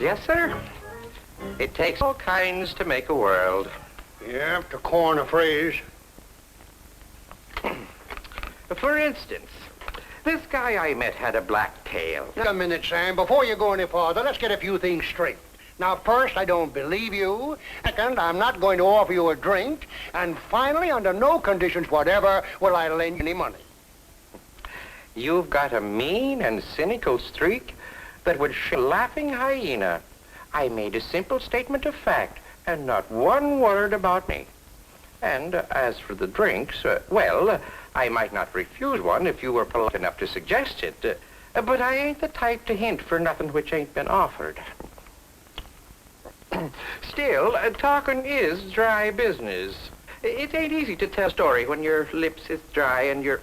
Yes, sir. It takes all kinds to make a world. Yeah, to coin a phrase. For instance, this guy I met had a black tail. Now, a minute, Sam. Before you go any farther, let's get a few things straight. Now, first, I don't believe you. Second, I'm not going to offer you a drink. And finally, under no conditions whatever will I lend you any money. You've got a mean and cynical streak that would show a laughing hyena. I made a simple statement of fact and not one word about me. And as for the drinks, well, I might not refuse one if you were polite enough to suggest it. But I ain't the type to hint for nothing which ain't been offered. Still, talking is dry business. It ain't easy to tell a story when your lips is dry and your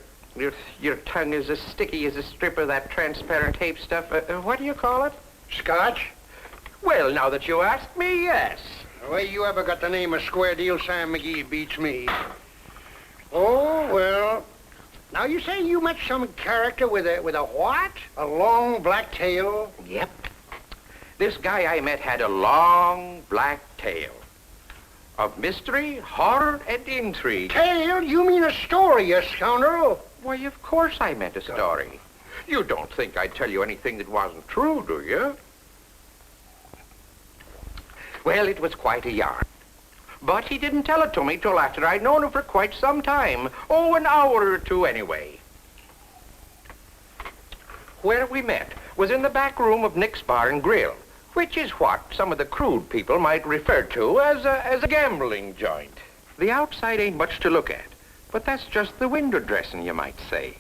tongue is as sticky as a strip of that transparent tape stuff. What do you call it? Scotch? Well, now that you ask me, yes. The way you ever got the name of Square Deal Sam McGee beats me. Oh, well. Now, you say you met some character with a what? A long black tail? Yep. This guy I met had a long black tail of mystery, horror, and intrigue. Tail? You mean a story, you scoundrel? Why, of course I meant a story. You don't think I'd tell you anything that wasn't true, do you? Well, it was quite a yarn. But he didn't tell it to me till after I'd known him for quite some time. Oh, an hour or two anyway. Where we met was in the back room of Nick's Bar and Grill, which is what some of the crude people might refer to as a gambling joint. The outside ain't much to look at, but that's just the window dressing, you might say.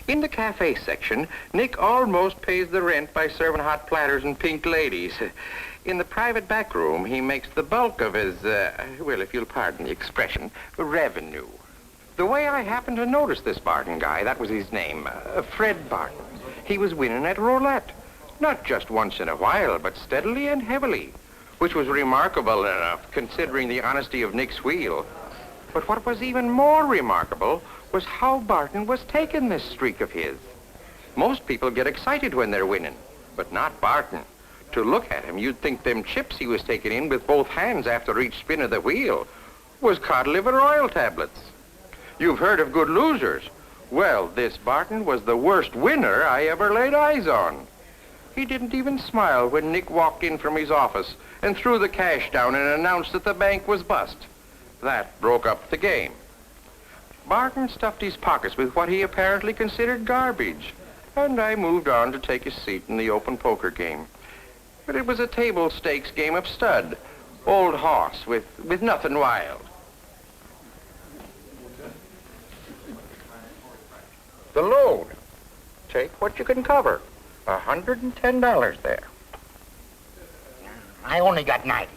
In the cafe section, Nick almost pays the rent by serving hot platters and pink ladies. In the private back room, he makes the bulk of his, well, if you'll pardon the expression, revenue. The way I happened to notice this Barton guy, that was his name, Fred Barton. He was winning at roulette. Not just once in a while, but steadily and heavily, which was remarkable enough, considering the honesty of Nick's wheel. But what was even more remarkable was how Barton was taking this streak of his. Most people get excited when they're winning, but not Barton. To look at him, you'd think them chips he was taking in with both hands after each spin of the wheel was cod liver oil tablets. You've heard of good losers. Well, this Barton was the worst winner I ever laid eyes on. He didn't even smile when Nick walked in from his office and threw the cash down and announced that the bank was bust. That broke up the game. Barton stuffed his pockets with what he apparently considered garbage, and I moved on to take a seat in the open poker game. But it was a table stakes game of stud, old hoss with nothing wild. The load. Take what you can cover. $110 there. I only got 90.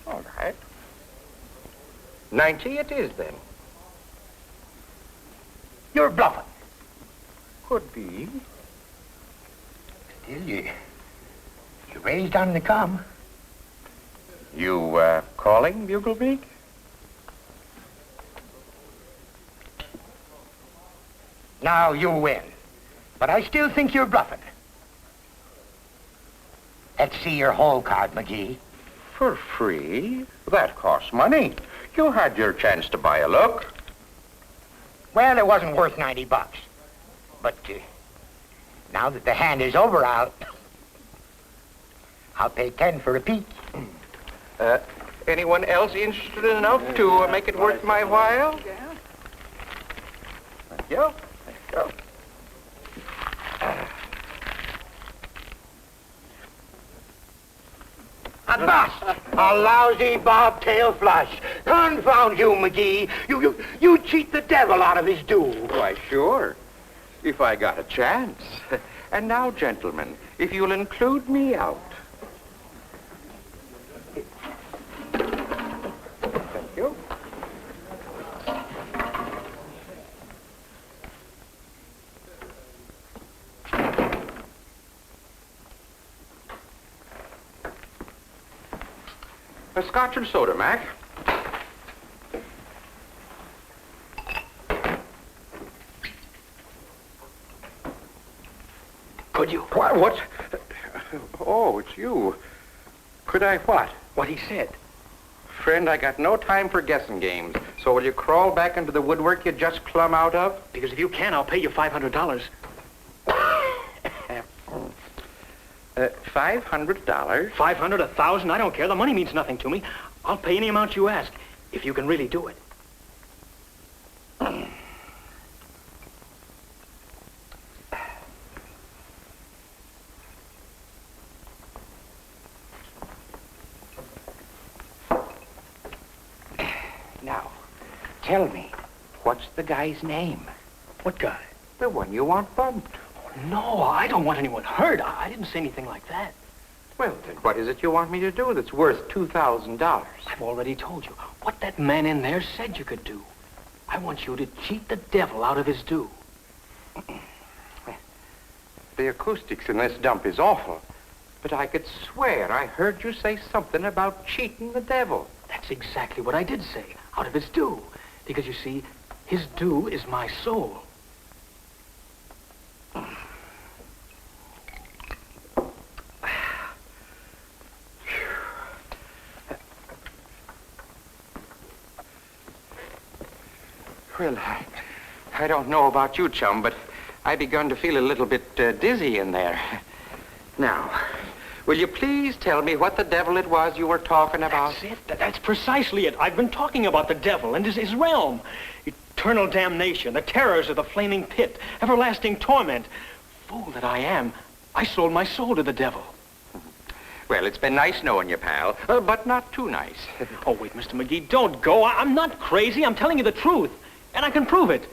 All right. 90 it is, then. You're bluffing. Could be. Still, you raised on the come. You, calling, Buglebeak? Now you win. But I still think you're bluffing. Let's see your whole card, McGee. For free? That costs money. You had your chance to buy a look. Well, it wasn't worth $90. But now that the hand is over, I'll pay 10 for a peek. Anyone else interested enough to make it worth my while? Thank you. Thank you. A bust! A lousy bobtail flush. Confound you, McGee. You cheat the devil out of his due. Why, sure. If I got a chance. And now, gentlemen, if you'll include me out. Thank you. A scotch and soda, Mac. Could you? What? Oh, it's you. Could I what? What he said. Friend, I got no time for guessing games. So will you crawl back into the woodwork you just plumb out of? Because if you can, I'll pay you $500. $500? 500, 1,000, I don't care. The money means nothing to me. I'll pay any amount you ask, if you can really do it. Now, tell me, what's the guy's name? What guy? The one you want bumped. No, I don't want anyone hurt. I didn't say anything like that. Well, then what is it you want me to do that's worth $2,000? I've already told you what that man in there said you could do. I want you to cheat the devil out of his due. The acoustics in this dump is awful, but I could swear I heard you say something about cheating the devil. That's exactly what I did say, out of his due. Because, you see, his due is my soul. Well, I don't know about you, chum, but I begun to feel a little bit dizzy in there. Now, will you please tell me what the devil it was you were talking about? That's it. That's precisely it. I've been talking about the devil and his realm. Eternal damnation, the terrors of the flaming pit, everlasting torment. Fool that I am, I sold my soul to the devil. Well, it's been nice knowing you, pal, but not too nice. Oh, wait, Mr. McGee, don't go. I'm not crazy. I'm telling you the truth, and I can prove it.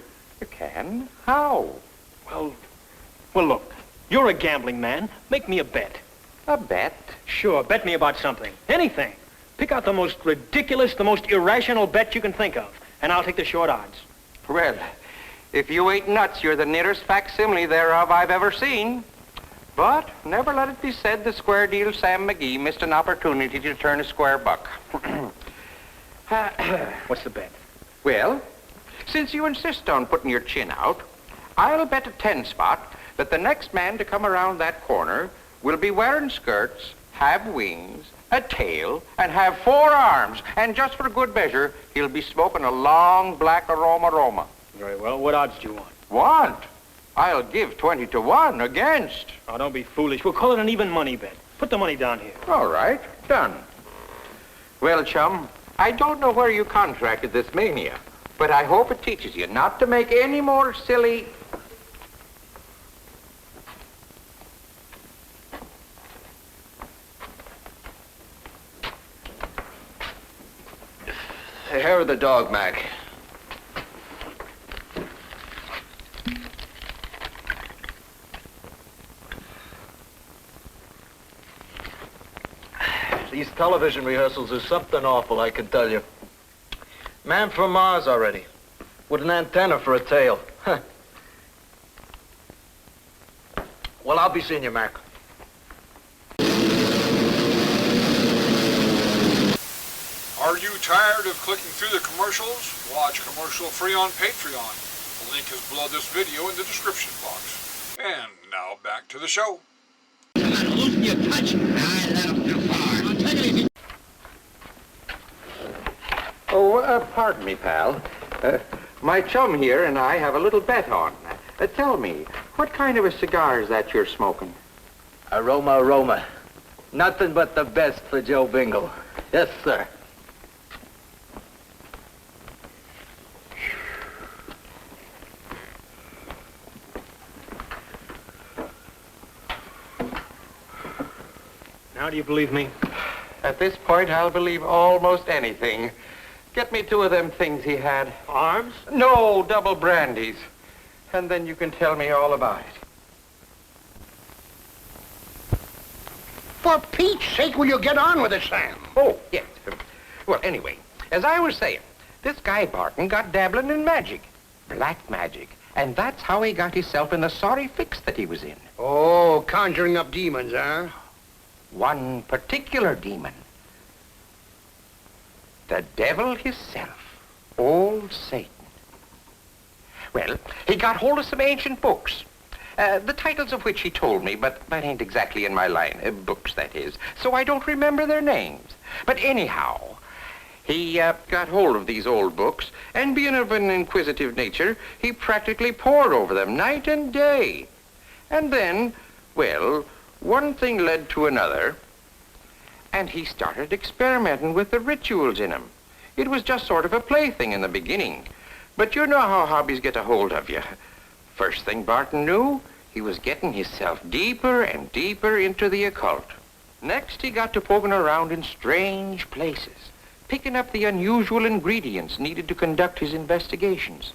You can? How? Well, look, you're a gambling man. Make me a bet. A bet? Sure, bet me about something. Anything. Pick out the most ridiculous, the most irrational bet you can think of, and I'll take the short odds. Well, if you ain't nuts, you're the nearest facsimile thereof I've ever seen. But never let it be said the square deal Sam McGee missed an opportunity to turn a square buck. What's the bet? Well, since you insist on putting your chin out, I'll bet a 10 spot that the next man to come around that corner will be wearing skirts, have wings, a tail, and have 4 arms. And just for good measure, he'll be smoking a long black aroma. Very well. What odds do you want? Want? I'll give 20 to 1 against. Oh, don't be foolish. We'll call it an even money bet. Put the money down here. All right, done. Well, chum, I don't know where you contracted this mania, but I hope it teaches you not to make any more silly... Hair of the dog, Mac. These television rehearsals are something awful, I can tell you. Man from Mars already, with an antenna for a tail. Huh. Well, I'll be seeing you, Mac. Are you tired of clicking through the commercials? Watch commercial-free on Patreon. The link is below this video in the description box. And now back to the show. Come on, loosen your touch. I let him too far. Take it easy. Oh, pardon me, pal. My chum here and I have a little bet on. Tell me, what kind of a cigar is that you're smoking? Aroma. Nothing but the best for Joe Bingle. Yes, sir. Now do you believe me? At this point, I'll believe almost anything. Get me 2 of them things he had. Arms? No, double brandies. And then you can tell me all about it. For Pete's sake, will you get on with it, Sam? Oh, yes. Well, anyway, as I was saying, this guy Barton got dabbling in magic. Black magic. And that's how he got himself in the sorry fix that he was in. Oh, conjuring up demons, huh? One particular demon. The devil himself, old Satan. Well, he got hold of some ancient books, the titles of which he told me, but that ain't exactly in my line. Books, that is. So I don't remember their names. But anyhow, he got hold of these old books, and being of an inquisitive nature, he practically pored over them night and day. And then, well, one thing led to another, and he started experimenting with the rituals in them. It was just sort of a plaything in the beginning, but you know how hobbies get a hold of you. First thing Barton knew, he was getting himself deeper and deeper into the occult. Next, he got to poking around in strange places, picking up the unusual ingredients needed to conduct his investigations.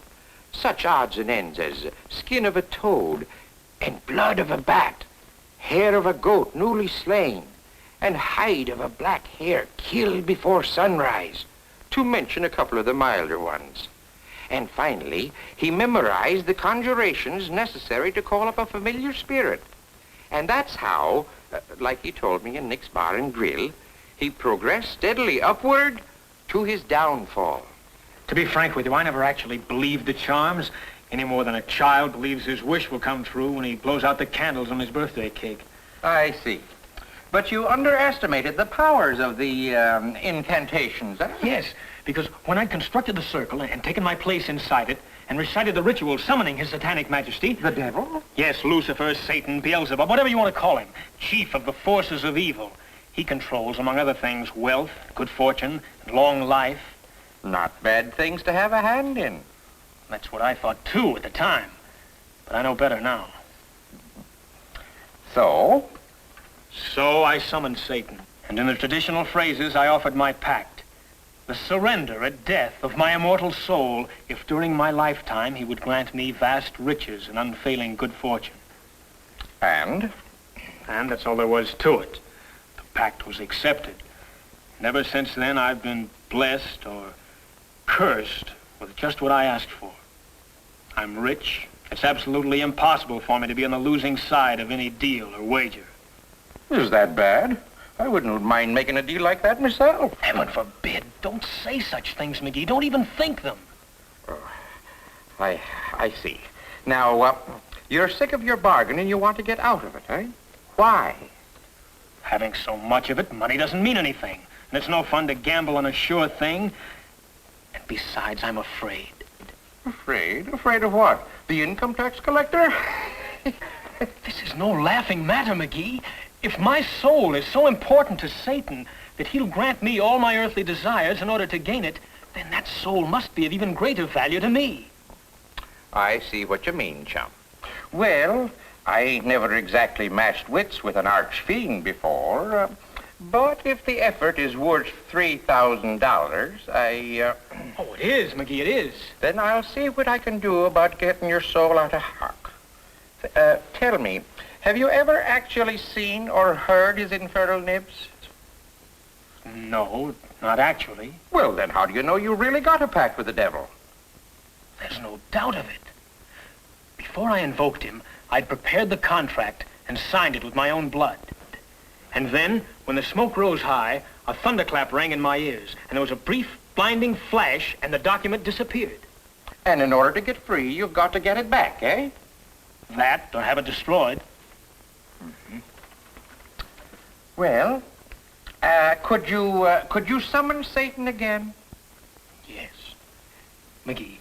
Such odds and ends as skin of a toad and blood of a bat, hair of a goat newly slain, and hide of a black hare killed before sunrise, to mention a couple of the milder ones. And finally, he memorized the conjurations necessary to call up a familiar spirit. And that's how, like he told me in Nick's Bar and Grill, he progressed steadily upward to his downfall. To be frank with you, I never actually believed the charms, any more than a child believes his wish will come true when he blows out the candles on his birthday cake. I see. But you underestimated the powers of the incantations, huh? Yes, because when I'd constructed the circle and taken my place inside it and recited the ritual summoning his satanic majesty... The devil? Yes, Lucifer, Satan, Beelzebub, whatever you want to call him, chief of the forces of evil. He controls, among other things, wealth, good fortune, and long life. Not bad things to have a hand in. That's what I thought, too, at the time. But I know better now. So? So I summoned Satan, and in the traditional phrases, I offered my pact. The surrender at death of my immortal soul if during my lifetime he would grant me vast riches and unfailing good fortune. And? And that's all there was to it. The pact was accepted. And ever since then, I've been blessed or cursed with just what I asked for. I'm rich. It's absolutely impossible for me to be on the losing side of any deal or wager. Is that bad? I wouldn't mind making a deal like that myself. Heaven forbid. Don't say such things, McGee. Don't even think them. I see. Now, you're sick of your bargain and you want to get out of it, eh? Why? Having so much of it, money doesn't mean anything. And it's no fun to gamble on a sure thing. And besides, I'm afraid. Afraid? Afraid of what? The income tax collector? This is no laughing matter, McGee. If my soul is so important to Satan that he'll grant me all my earthly desires in order to gain it, then that soul must be of even greater value to me. I see what you mean, chum. Well, I ain't never exactly matched wits with an arch-fiend before, but if the effort is worth $3,000, Oh, it is, McGee, it is. Then I'll see what I can do about getting your soul out of hock. Tell me, have you ever actually seen or heard his infernal nibs? No, not actually. Well, then how do you know you really got a pact with the devil? There's no doubt of it. Before I invoked him, I'd prepared the contract and signed it with my own blood. And then, when the smoke rose high, a thunderclap rang in my ears, and there was a brief, blinding flash, and the document disappeared. And in order to get free, you've got to get it back, eh? That, or have it destroyed. Mm-hmm. Well, could you summon Satan again? Yes. McGee,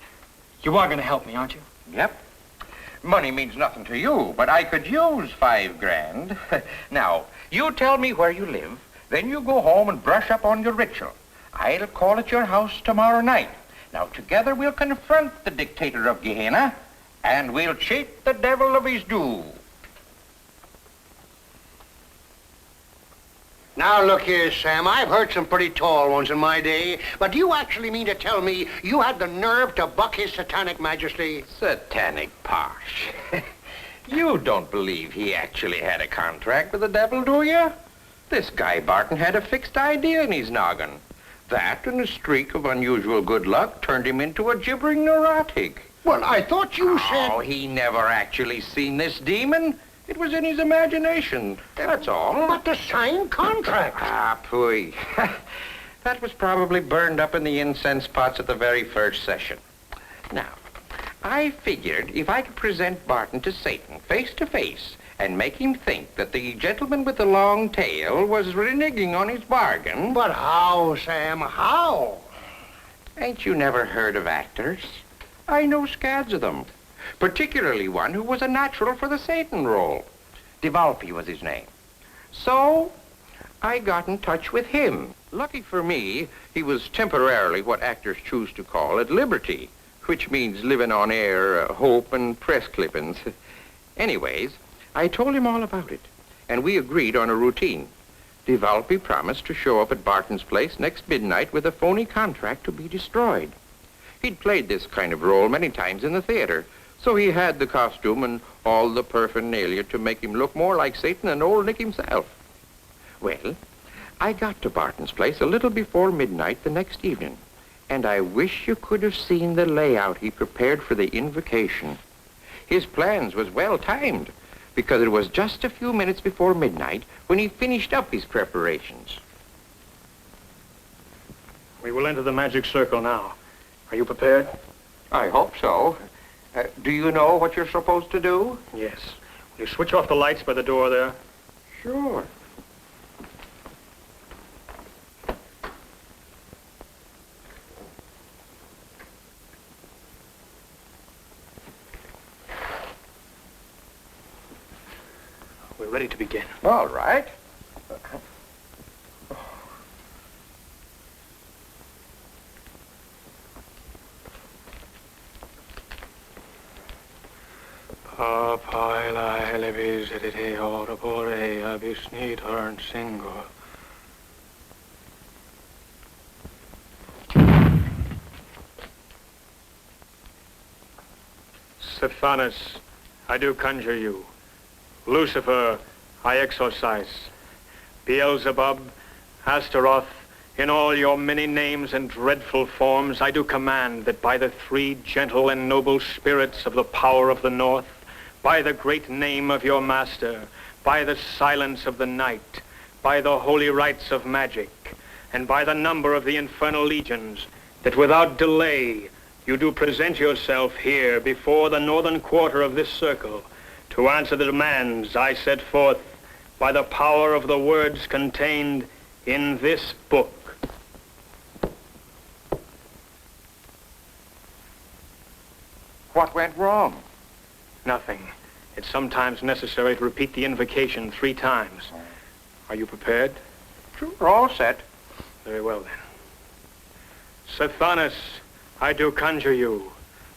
you are going to help me, aren't you? Yep. Money means nothing to you, but I could use $5 grand. Now, you tell me where you live, then you go home and brush up on your ritual. I'll call at your house tomorrow night. Now, together we'll confront the dictator of Gehenna, and we'll cheat the devil of his due. Now, look here, Sam. I've heard some pretty tall ones in my day, but do you actually mean to tell me you had the nerve to buck his satanic majesty? Satanic posh. You don't believe he actually had a contract with the devil, do you? This guy Barton had a fixed idea in his noggin. That and a streak of unusual good luck turned him into a gibbering neurotic. Well, I thought you said... Oh, he never actually seen this demon. It was in his imagination, that's all. But the signed contract. Ah, pooey. That was probably burned up in the incense pots at the very first session. Now, I figured if I could present Barton to Satan face to face and make him think that the gentleman with the long tail was reneging on his bargain. But how, Sam, how? Ain't you never heard of actors? I know scads of them, particularly one who was a natural for the Satan role. DeValpy was his name. So I got in touch with him. Lucky for me, he was temporarily what actors choose to call at liberty, which means living on air, hope, and press clippings. Anyways, I told him all about it, and we agreed on a routine. DeValpy promised to show up at Barton's place next midnight with a phony contract to be destroyed. He'd played this kind of role many times in the theater, so he had the costume and all the paraphernalia to make him look more like Satan than old Nick himself. Well, I got to Barton's place a little before midnight the next evening, and I wish you could have seen the layout he prepared for the invocation. His plans was well timed, because it was just a few minutes before midnight when he finished up his preparations. We will enter the magic circle now. Are you prepared? I hope so. Do you know what you're supposed to do? Yes. Will you switch off the lights by the door there? Sure. We're ready to begin. All right. Stephanus, I do conjure you. Lucifer, I exorcise. Beelzebub, Astaroth, in all your many names and dreadful forms, I do command that by the three gentle and noble spirits of the power of the north, by the great name of your master, by the silence of the night, by the holy rites of magic, and by the number of the infernal legions, that without delay you do present yourself here before the northern quarter of this circle to answer the demands I set forth by the power of the words contained in this book. What went wrong? Nothing. It's sometimes necessary to repeat the invocation 3 times. Are you prepared? Sure, all set. Very well, then. Stephanus, I do conjure you.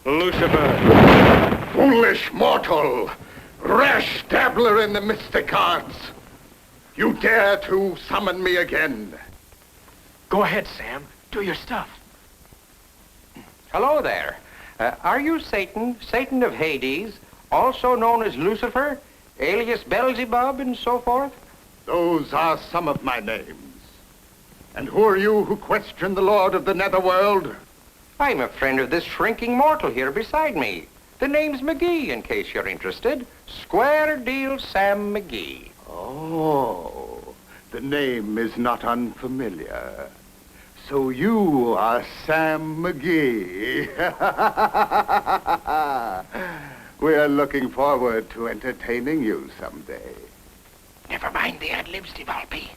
Lucifer. Foolish mortal, rash dabbler in the mystic arts. You dare to summon me again. Go ahead, Sam. Do your stuff. Hello there. Are you Satan, Satan of Hades, also known as Lucifer, alias Beelzebub, and so forth? Those are some of my names. And who are you who question the Lord of the Netherworld? I'm a friend of this shrinking mortal here beside me. The name's McGee, in case you're interested. Square deal Sam McGee. Oh, the name is not unfamiliar. So you are Sam McGee. We're looking forward to entertaining you someday. Never mind the ad-libs, DeValpy.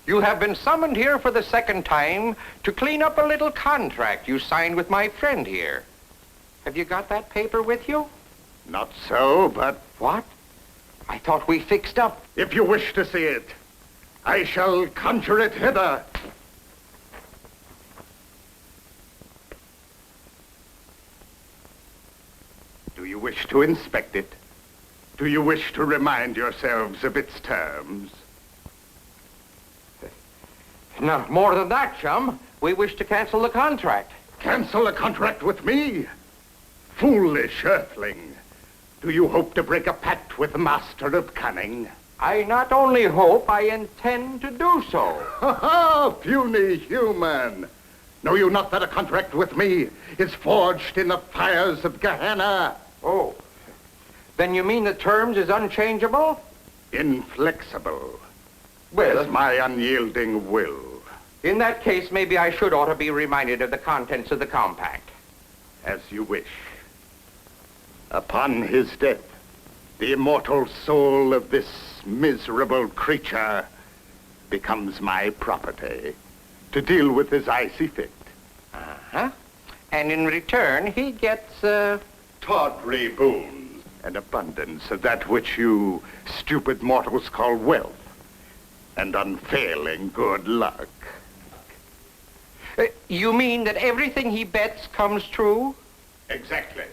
You have been summoned here for the second time to clean up a little contract you signed with my friend here. Have you got that paper with you? Not so, but... What? I thought we fixed up. If you wish to see it, I shall conjure it hither. Do you wish to inspect it? Do you wish to remind yourselves of its terms? No, more than that, chum. We wish to cancel the contract. Cancel a contract with me? Foolish earthling. Do you hope to break a pact with the master of cunning? I not only hope, I intend to do so. Ha ha! Puny human! Know you not that a contract with me is forged in the fires of Gehenna? Oh. Then you mean the terms is unchangeable? Inflexible. Well, As my unyielding will. in that case, maybe I should ought to be reminded of the contents of the compact. As you wish. Upon his death, the immortal soul of this miserable creature becomes my property to deal with as I see fit. Uh-huh. And in return, he gets, tawdry boons, an abundance of that which you stupid mortals call wealth, and unfailing good luck. You mean that everything he bets comes true? Exactly.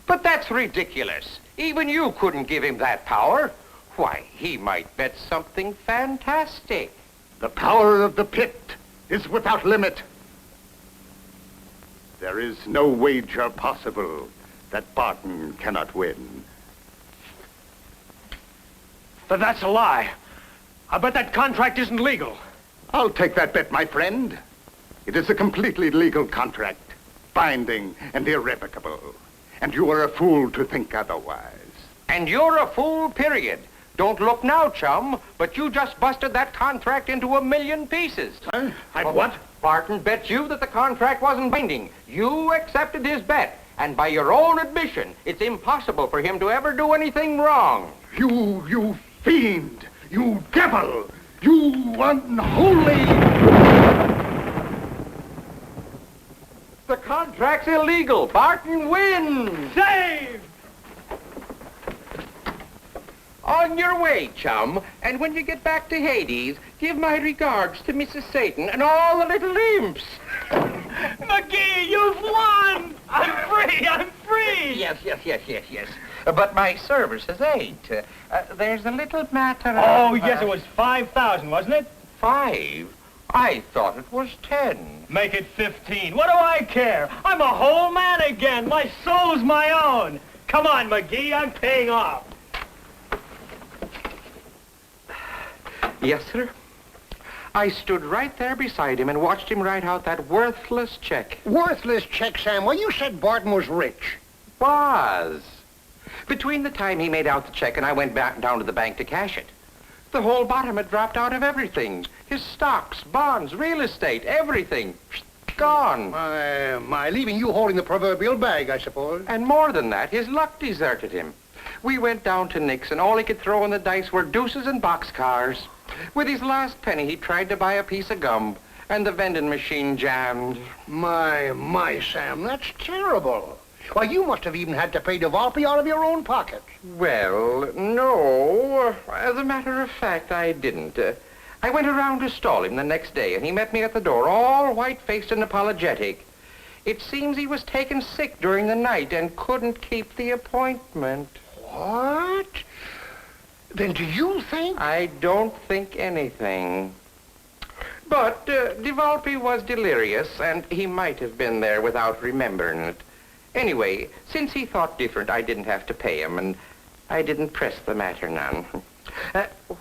But that's ridiculous. Even you couldn't give him that power. Why, he might bet something fantastic. The power of the pit is without limit. There is no wager possible that Barton cannot win. But that's a lie. I bet that contract isn't legal. I'll take that bet, my friend. It is a completely legal contract, binding and irrevocable. And you are a fool to think otherwise. And you're a fool, period. Don't look now, chum, but you just busted that contract into 1,000,000 pieces. Huh? What? Barton bet you that the contract wasn't binding. You accepted his bet, and by your own admission, it's impossible for him to ever do anything wrong. You fiend! You devil! You unholy... The contract's illegal. Barton wins. Save! On your way, chum. And when you get back to Hades, give my regards to Mrs. Satan and all the little imps. McGee, you've won! I'm free! I'm free! Yes. But my services ain't. There's a little matter of... Oh, yes, it was 5,000, wasn't it? 5? I thought it was 10. Make it 15. What do I care? I'm a whole man again. My soul's my own. Come on, McGee, I'm paying off. Yes, sir. I stood right there beside him and watched him write out that worthless check. Worthless check, Sam. Well, you said Barton was rich. Was. Between the time he made out the check and I went back down to the bank to cash it, the whole bottom had dropped out of everything. His stocks, bonds, real estate, everything. Gone. My, leaving you holding the proverbial bag, I suppose. And more than that, his luck deserted him. We went down to Nick's, and all he could throw in the dice were deuces and boxcars. With his last penny, he tried to buy a piece of gum, and the vending machine jammed. My, Sam, that's terrible. Why, you must have even had to pay DeVolpe out of your own pocket. Well, no. As a matter of fact, I didn't. I went around to stall him the next day, and he met me at the door, all white-faced and apologetic. It seems he was taken sick during the night and couldn't keep the appointment. What? Then do you think... I don't think anything. But DeVolpe was delirious, and he might have been there without remembering it. Anyway, since he thought different, I didn't have to pay him, and I didn't press the matter none.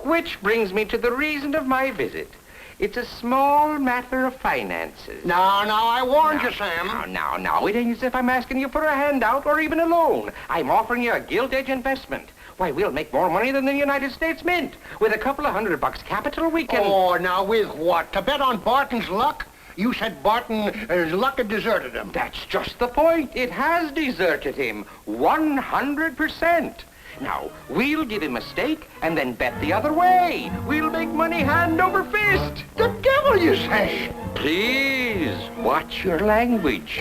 Which brings me to the reason of my visit. It's a small matter of finances. Now, I warned you, Sam. Now, it ain't as if I'm asking you for a handout or even a loan. I'm offering you a gilt-edge investment. Why, we'll make more money than the United States Mint. With a couple of $100 capital, we can... Oh, now with what? To bet on Barton's luck? You said Barton's luck had deserted him. That's just the point. It has deserted him. 100%. Now, we'll give him a stake and then bet the other way. We'll make money hand over fist. The devil, you say? Please, watch your language.